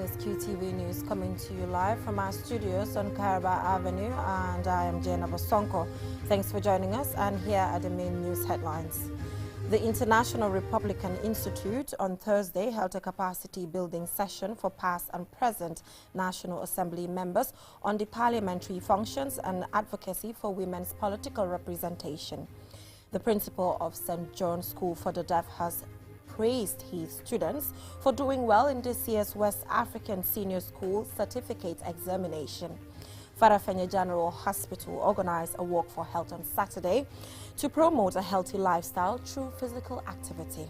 is QTV News coming to you live from our studios on Caraba Avenue, and I am Jane Abosonko. Thanks for joining us, and here are the main news headlines. The International Republican Institute on Thursday held a capacity building session for past and present National Assembly members on the parliamentary functions and advocacy for women's political representation. The principal of St. John's School for the Deaf has praised his students for doing well in this year's West African Senior School Certificate Examination. Farafenni General Hospital organized a walk for health on Saturday to promote a healthy lifestyle through physical activity.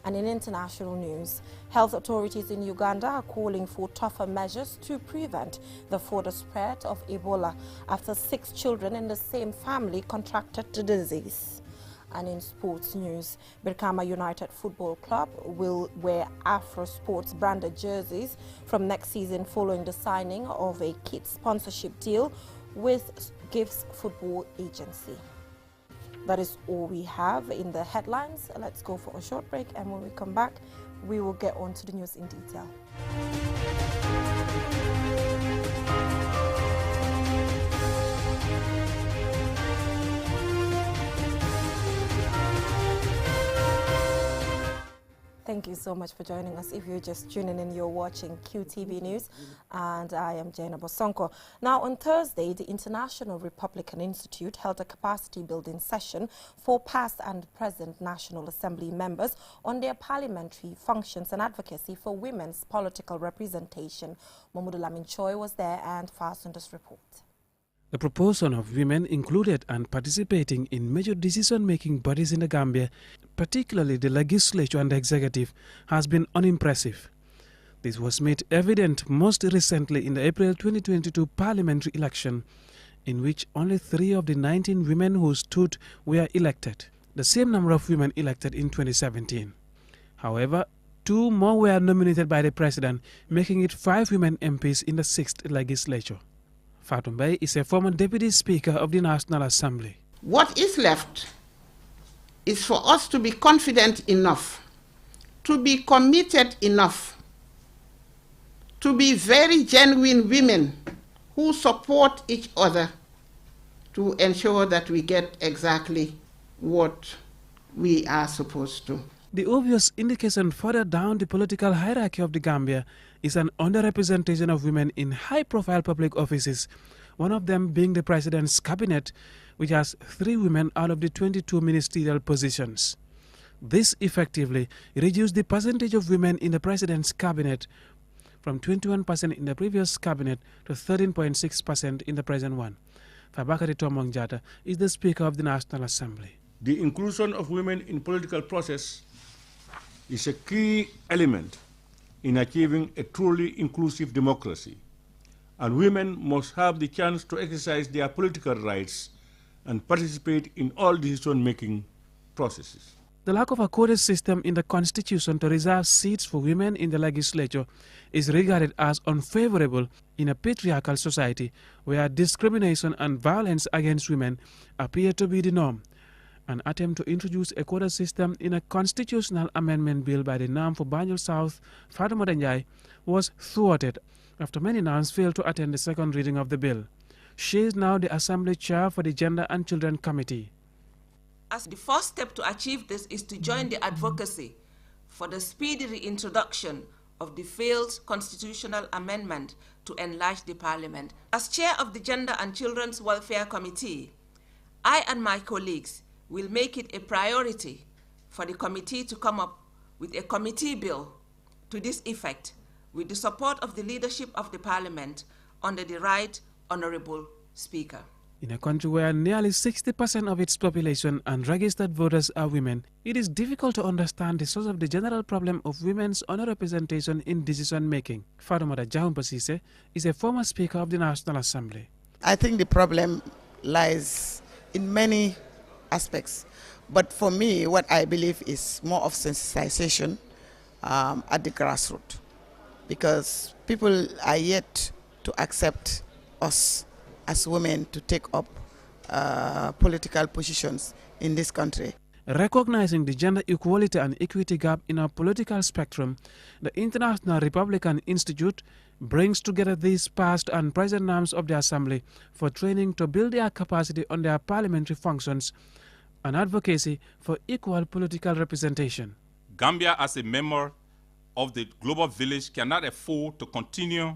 And in international news, health authorities in Uganda are calling for tougher measures to prevent the further spread of Ebola after 6 children in the same family contracted the disease. And in sports news, Birkama United Football Club will wear Afro Sports branded jerseys from next season following the signing of a kit sponsorship deal with Gibbs Football Agency. That is all we have in the headlines. Let's go for a short break, and when we come back, we will get on to the news in detail. Thank you so much for joining us. If you're just tuning in, you're watching QTV News, and I am Jane Abosonko. Now, on Thursday, the International Republican Institute held a capacity building session for past and present National Assembly members on their parliamentary functions and advocacy for women's political representation. Mamudu Lamin Choi was there and fastened this report. The proportion of women included and participating in major decision-making bodies in the Gambia, particularly the legislature and the executive, has been unimpressive. This was made evident most recently in the April 2022 parliamentary election, in which only 3 of the 19 women who stood were elected, the same number of women elected in 2017. However, 2 more were nominated by the president, making it 5 women MPs in the 6th legislature. Fatou Mbaye is a former Deputy Speaker of the National Assembly. What is left is for us to be confident enough, to be committed enough, to be very genuine women who support each other to ensure that we get exactly what we are supposed to. The obvious indication further down the political hierarchy of the Gambia is an underrepresentation of women in high-profile public offices, one of them being the President's Cabinet, which has 3 women out of the 22 ministerial positions. This effectively reduced the percentage of women in the President's Cabinet from 21% in the previous Cabinet to 13.6% in the present one. Fabakary Tombong Jatta is the Speaker of the National Assembly. The inclusion of women in political process is a key element in achieving a truly inclusive democracy, and women must have the chance to exercise their political rights and participate in all decision-making processes. The lack of a quota system in the Constitution to reserve seats for women in the legislature is regarded as unfavorable in a patriarchal society where discrimination and violence against women appear to be the norm. An attempt to introduce a quota system in a constitutional amendment bill by the NAM for Banjul South, Fatoumata Njie, was thwarted after many NAMs failed to attend the second reading of the bill. She is now the Assembly Chair for the Gender and Children Committee. As the first step to achieve this is to join the advocacy for the speedy reintroduction of the failed constitutional amendment to enlarge the Parliament. As Chair of the Gender and Children's Welfare Committee, I and my colleagues will make it a priority for the committee to come up with a committee bill to this effect with the support of the leadership of the Parliament under the Right Honourable Speaker. In a country where nearly 60% of its population and registered voters are women, it is difficult to understand the source of the general problem of women's underrepresentation in decision-making. Fatoumata Jahumpasise is a former Speaker of the National Assembly. I think the problem lies in many aspects, but for me, what I believe is more of sensitization at the grassroots, because people are yet to accept us as women to take up political positions in this country. Recognizing the gender equality and equity gap in our political spectrum, the International Republican Institute brings together these past and present members of the Assembly for training to build their capacity on their parliamentary functions and advocacy for equal political representation. Gambia, as a member of the global village, cannot afford to continue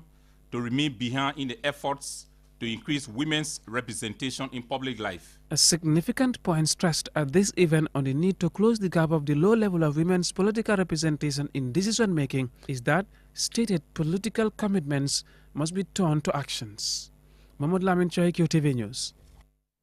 to remain behind in the efforts to increase women's representation in public life. A significant point stressed at this event on the need to close the gap of the low level of women's political representation in decision-making is that stated political commitments must be turned to actions. Mahmoud Lamin Choi, QTV News.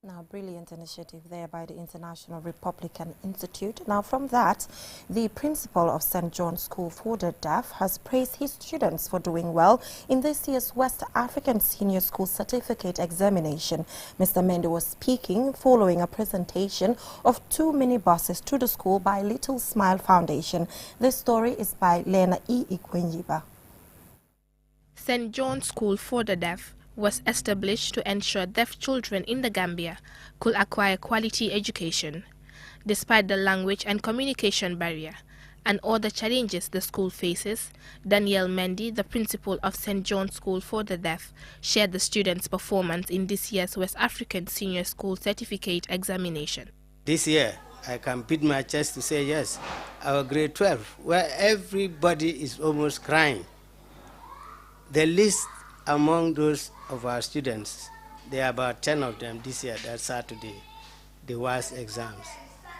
Now, brilliant initiative there by the International Republican Institute. Now, from that, the principal of St. John's School for the Deaf has praised his students for doing well in this year's West African Senior School Certificate Examination. Mr. Mende was speaking following a presentation of 2 minibuses to the school by Little Smile Foundation. This story is by Lena E. Ikwenjiba. St. John's School for the Deaf was established to ensure deaf children in the Gambia could acquire quality education. Despite the language and communication barrier and other challenges the school faces, Daniel Mendy, the principal of St. John's School for the Deaf, shared the students' performance in this year's West African Senior School Certificate Examination. This year, I can beat my chest to say yes, our grade 12, where everybody is almost crying. The list among those of our students, there are about 10 of them this year, that Saturday, the WAS exams.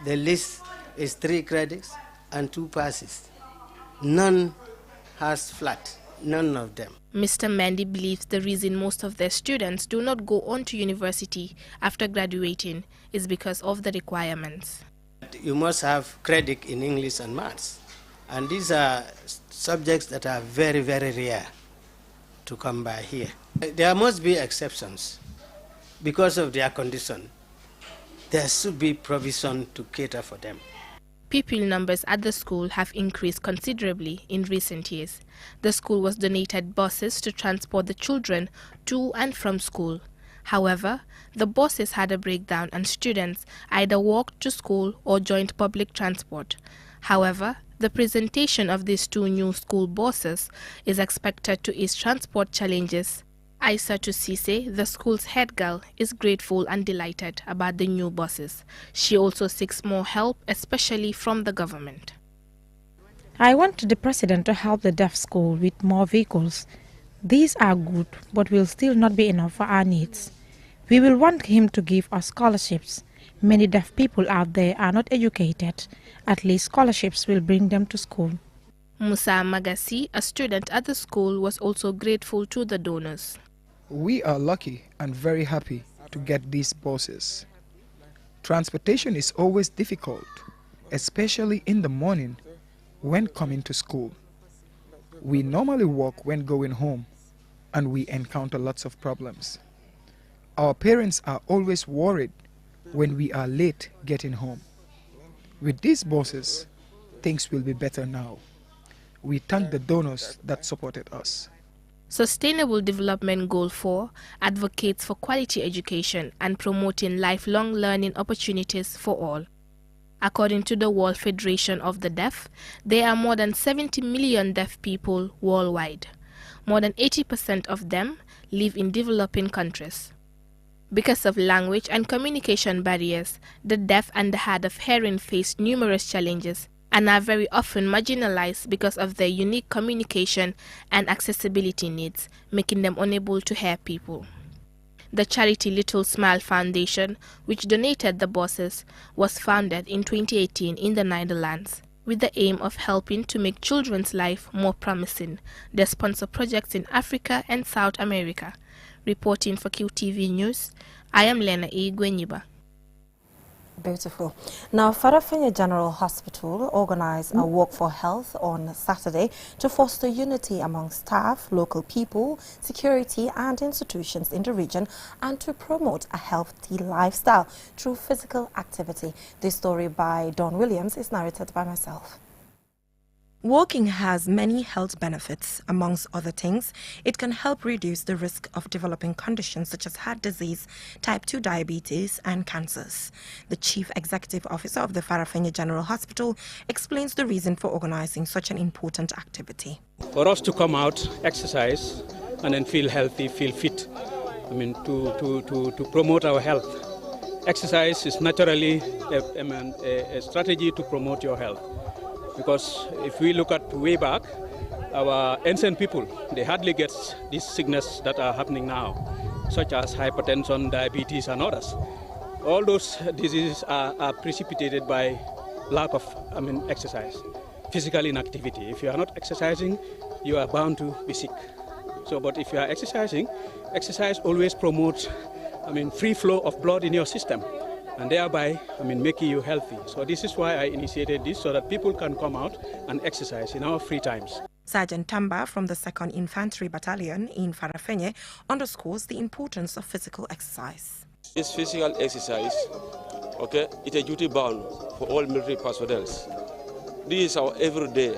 The list is 3 credits and 2 passes. None has flat, none of them. Mr. Mendy believes the reason most of their students do not go on to university after graduating is because of the requirements. You must have credit in English and maths, and these are subjects that are very, very rare to come by here. There must be exceptions because of their condition. There should be provision to cater for them. Pupil numbers at the school have increased considerably in recent years. The school was donated buses to transport the children to and from school. However, the buses had a breakdown and students either walked to school or joined public transport. However, the presentation of these 2 new school buses is expected to ease transport challenges. Aissatou Cissé, the school's head girl, is grateful and delighted about the new buses. She also seeks more help, especially from the government. I want the president to help the deaf school with more vehicles. These are good, but will still not be enough for our needs. We will want him to give us scholarships. Many deaf people out there are not educated. At least scholarships will bring them to school. Musa Magasi, a student at the school, was also grateful to the donors. We are lucky and very happy to get these buses. Transportation is always difficult, especially in the morning when coming to school. We normally walk when going home, and we encounter lots of problems. Our parents are always worried when we are late getting home. With these buses, things will be better now. We thank the donors that supported us. Sustainable Development Goal 4 advocates for quality education and promoting lifelong learning opportunities for all. According to the World Federation of the Deaf, there are more than 70 million deaf people worldwide. More than 80% of them live in developing countries. Because of language and communication barriers, the deaf and the hard of hearing face numerous challenges and are very often marginalized because of their unique communication and accessibility needs, making them unable to hear people. The charity Little Smile Foundation, which donated the buses, was founded in 2018 in the Netherlands with the aim of helping to make children's life more promising. They sponsor projects in Africa and South America. Reporting for QTV News, I am Lena E. Gwenyiba. Beautiful. Now, Farafenni General Hospital organized a walk for health on Saturday to foster unity among staff, local people, security and institutions in the region and to promote a healthy lifestyle through physical activity. This story by Don Williams is narrated by myself. Walking has many health benefits. Amongst other things, it can help reduce the risk of developing conditions such as heart disease, type 2 diabetes, and cancers. The Chief Executive Officer of the Farafenni General Hospital explains the reason for organizing such an important activity. For us to come out, exercise, and then feel healthy, feel fit, to promote our health. Exercise is naturally a strategy to promote your health. Because if we look at way back, our ancient people, they hardly get these sicknesses that are happening now, such as hypertension, diabetes, and others. All those diseases are precipitated by lack of exercise, physical inactivity. If you are not exercising, you are bound to be sick. So, but if you are exercising, exercise always promotes free flow of blood in your system, and thereby, making you healthy. So this is why I initiated this, so that people can come out and exercise in our free times. Sergeant Tamba from the 2nd Infantry Battalion in Farafenni underscores the importance of physical exercise. This physical exercise, it's a duty bound for all military personnel. This is our everyday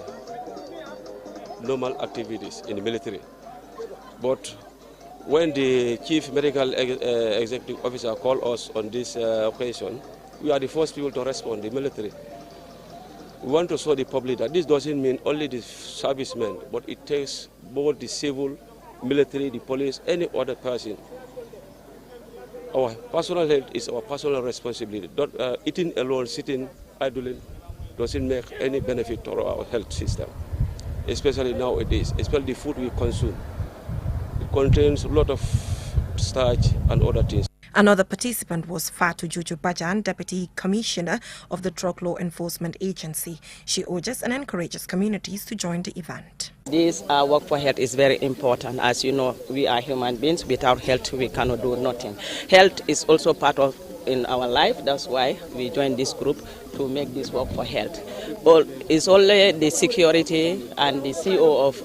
normal activities in the military. But when the Chief Medical Executive Officer called us on this occasion, we are the first people to respond, the military. We want to show the public that this doesn't mean only the servicemen, but it takes both the civil, military, the police, any other person. Our personal health is our personal responsibility. Eating alone, sitting, idling, doesn't make any benefit to our health system, especially nowadays, especially the food we consume. Contains a lot of starch and other things. Another participant was Fatu Juju Bajan, Deputy Commissioner of the Drug Law Enforcement Agency. She urges and encourages communities to join the event. This work for health is very important. As you know, we are human beings. Without health, we cannot do nothing. Health is also part of in our life. That's why we joined this group to make this work for health. But it's only the security and the CEO of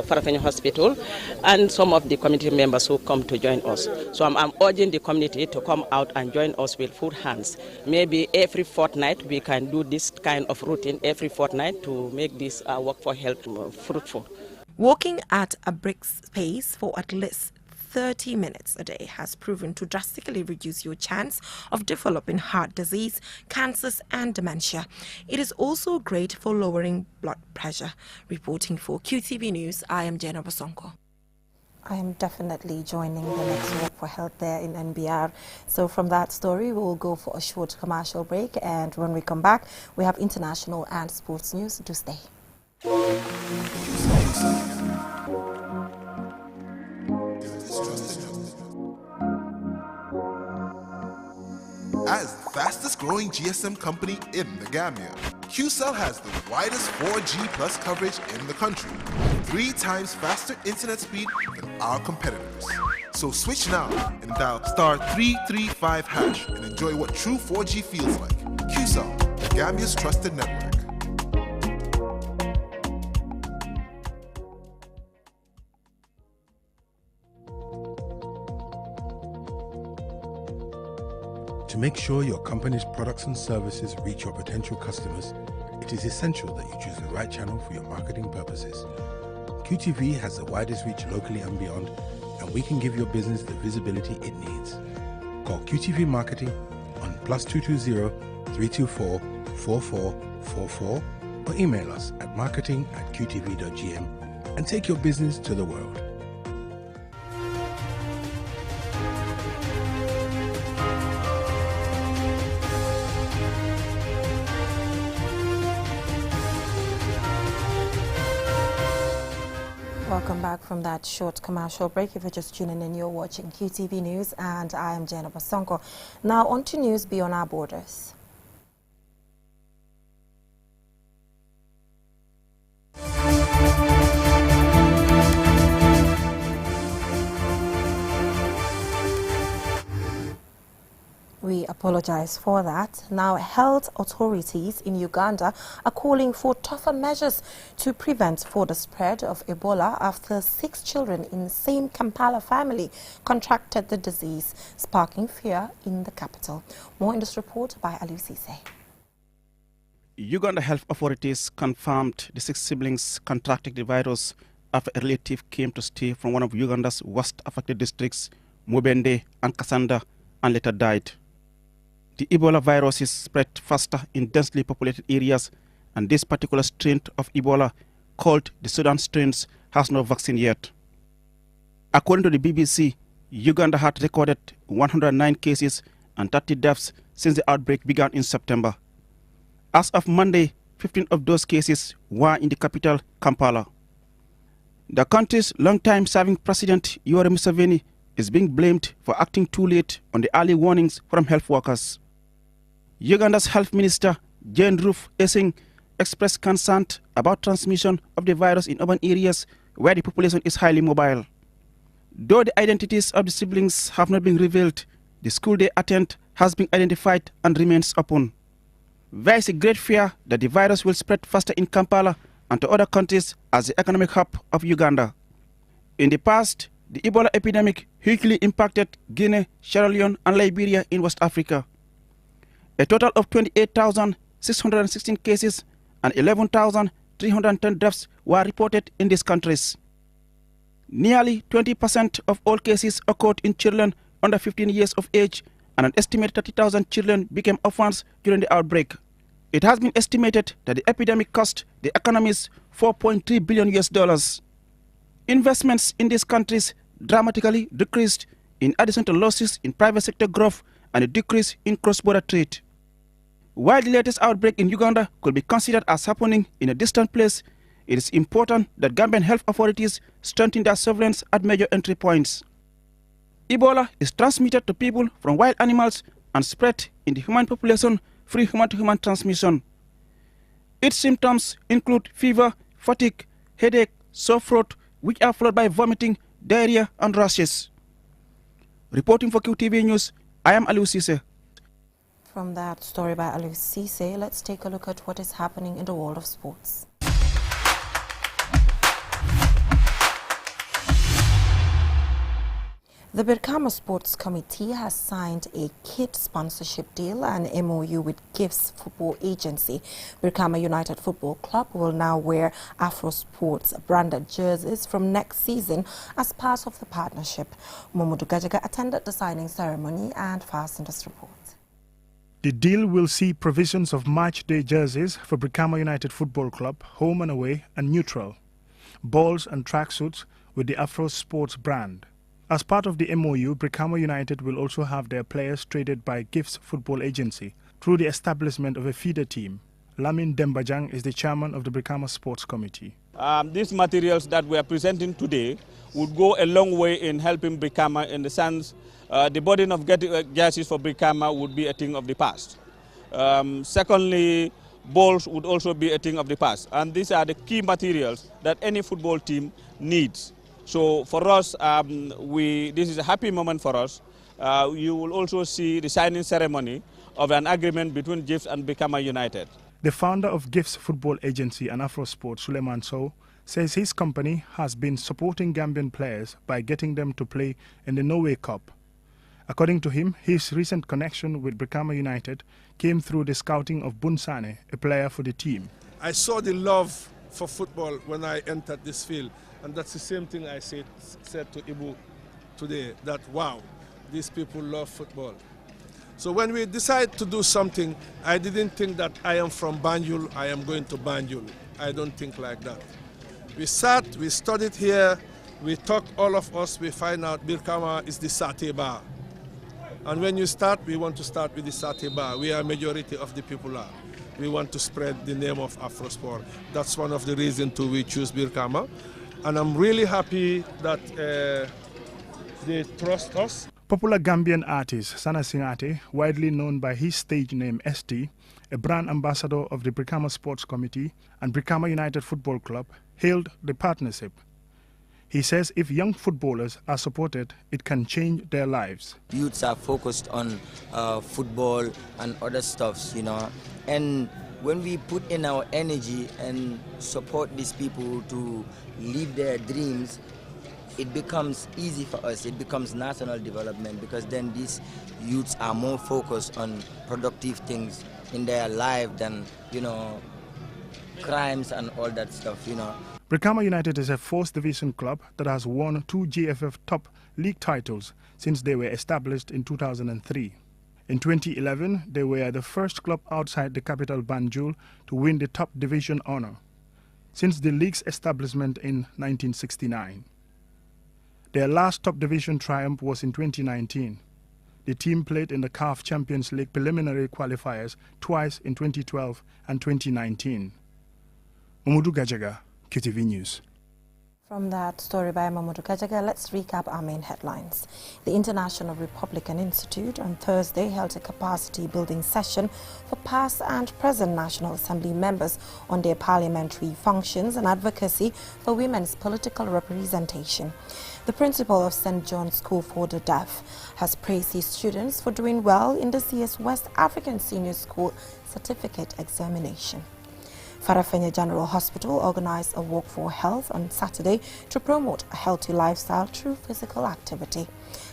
Farafenni Hospital and some of the community members who come to join us. So I'm urging the community to come out and join us with food hands. Maybe every fortnight we can do this kind of routine every fortnight to make this work for health fruitful. Walking at a brisk pace for at least 30 minutes a day has proven to drastically reduce your chance of developing heart disease, cancers, and dementia. It is also great for lowering blood pressure. Reporting for QTV News, I am Jenna Basonko. I am definitely joining the next Walk for Health there in NBR. So from that story, we'll go for a short commercial break, and when we come back, we have international and sports news. Do stay. As the fastest growing GSM company in the Gambia, QCell has the widest 4G plus coverage in the country, 3 times faster internet speed than our competitors. So switch now and dial *335# and enjoy what true 4G feels like. QCell, the Gambia's trusted network. To make sure your company's products and services reach your potential customers, it is essential that you choose the right channel for your marketing purposes. QTV has the widest reach locally and beyond, and we can give your business the visibility it needs. Call QTV Marketing on +220 324 4444 or email us at marketing@qtv.gm and take your business to the world. Welcome back from that short commercial break. If you're just tuning in, you're watching QTV News, and I am Jenna Basonko. Now on to news beyond our borders. We apologize for that. Now, health authorities in Uganda are calling for tougher measures to prevent further spread of Ebola after 6 children in the same Kampala family contracted the disease, sparking fear in the capital. More in this report by Aliu Sise. Uganda health authorities confirmed the 6 siblings contracted the virus after a relative came to stay from one of Uganda's worst affected districts, Mubende and Kasanda, and later died. The Ebola virus is spread faster in densely populated areas, and this particular strain of Ebola, called the Sudan strains, has no vaccine yet. According to the BBC, Uganda had recorded 109 cases and 30 deaths since the outbreak began in September. As of Monday, 15 of those cases were in the capital, Kampala. The country's long-time serving president, Yoweri Museveni, is being blamed for acting too late on the early warnings from health workers. Uganda's health minister, Jane Ruth Essing, expressed concern about transmission of the virus in urban areas where the population is highly mobile. Though the identities of the siblings have not been revealed, the school they attend has been identified and remains open. There is a great fear that the virus will spread faster in Kampala and to other countries as the economic hub of Uganda. In the past, the Ebola epidemic hugely impacted Guinea, Sierra Leone and Liberia in West Africa. A total of 28,616 cases and 11,310 deaths were reported in these countries. Nearly 20% of all cases occurred in children under 15 years of age, and an estimated 30,000 children became orphans during the outbreak. It has been estimated that the epidemic cost the economies $4.3 billion. Investments in these countries dramatically decreased, in addition to losses in private sector growth and a decrease in cross-border trade. While the latest outbreak in Uganda could be considered as happening in a distant place, it is important that Gambian health authorities strengthen their surveillance at major entry points. Ebola is transmitted to people from wild animals and spread in the human population through human-to-human transmission. Its symptoms include fever, fatigue, headache, sore throat, which are followed by vomiting, diarrhea, and rashes. Reporting for QTV News, I am Aliou Cisse. From that story by Aliou Cisse, let's take a look at what is happening in the world of sports. The Brikama Sports Committee has signed a kit sponsorship deal and MOU with GIFTS Football Agency. Brikama United Football Club will now wear Afro Sports branded jerseys from next season as part of the partnership. Momodu Gajaga attended the signing ceremony and fastened this report. The deal will see provisions of match day jerseys for Brikama United Football Club, home and away and neutral, balls and tracksuits with the Afro Sports brand. As part of the MOU, Brikama United will also have their players traded by GIFTS Football Agency through the establishment of a feeder team. Lamin Dembajang is the chairman of the Brikama Sports Committee. These materials that we are presenting today would go a long way in helping Brikama, in the sense the burden of getting jerseys for Brikama would be a thing of the past. Secondly, balls would also be a thing of the past. And these are the key materials that any football team needs. So for us, this is a happy moment for us. You will also see the signing ceremony of an agreement between GIFTS and Brikama United. The founder of GIFTS Football Agency and Afro Sports, Suleiman Sow, says his company has been supporting Gambian players by getting them to play in the Norway Cup. According to him, his recent connection with Brikama United came through the scouting of Bunsane, a player for the team. I saw the love for football when I entered this field. And that's the same thing I said to Ibu today, that wow, these people love football. So when we decide to do something, I didn't think that I am from Banjul, I am going to Banjul. I don't think like that. We sat, we studied here, we talked, all of us, we find out Brikama is the Satay Bar. And when you start, we want to start with the Satay Bar. We are majority of the people are. We want to spread the name of Afrosport. That's one of the reasons we choose Brikama. And I'm really happy that they trust us. Popular Gambian artist Sana Singate, widely known by his stage name ST, a brand ambassador of the Brikama Sports Committee and Brikama United Football Club, hailed the partnership. He says if young footballers are supported, it can change their lives. Youths are focused on football and other stuffs, you know, and when we put in our energy and support these people to live their dreams, it becomes easy for us. It becomes national development, because then these youths are more focused on productive things in their life than, crimes and all that stuff, Brikama United is a 4th division club that has won 2 GFF top league titles since they were established in 2003. In 2011, they were the first club outside the capital Banjul to win the top division honor since the league's establishment in 1969. Their last top division triumph was in 2019. The team played in the CAF Champions League preliminary qualifiers twice in 2012 and 2019. Mamudu Gajaga, QTV News. From that story by Mamudu Gajaga, let's recap our main headlines. The International Republican Institute on Thursday held a capacity building session for past and present National Assembly members on their parliamentary functions and advocacy for women's political representation. The principal of St. John's School for the Deaf has praised his students for doing well in the CS West African Senior School Certificate Examination. Farafenni General Hospital organized a walk for health on Saturday to promote a healthy lifestyle through physical activity.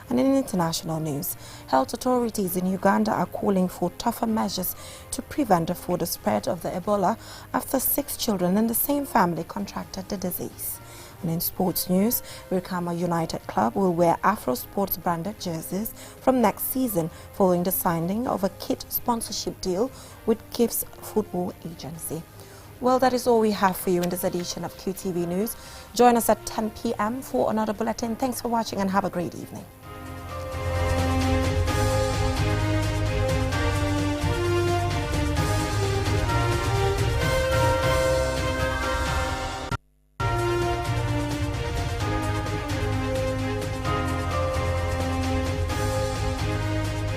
And in international news, health authorities in Uganda are calling for tougher measures to prevent the further spread of the Ebola after 6 children in the same family contracted the disease. And in sports news, Brikama United Club will wear Afro Sports branded jerseys from next season following the signing of a kit sponsorship deal with Gibbs Football Agency. Well, that is all we have for you in this edition of QTV News. Join us at 10 p.m. for another bulletin. Thanks for watching and have a great evening.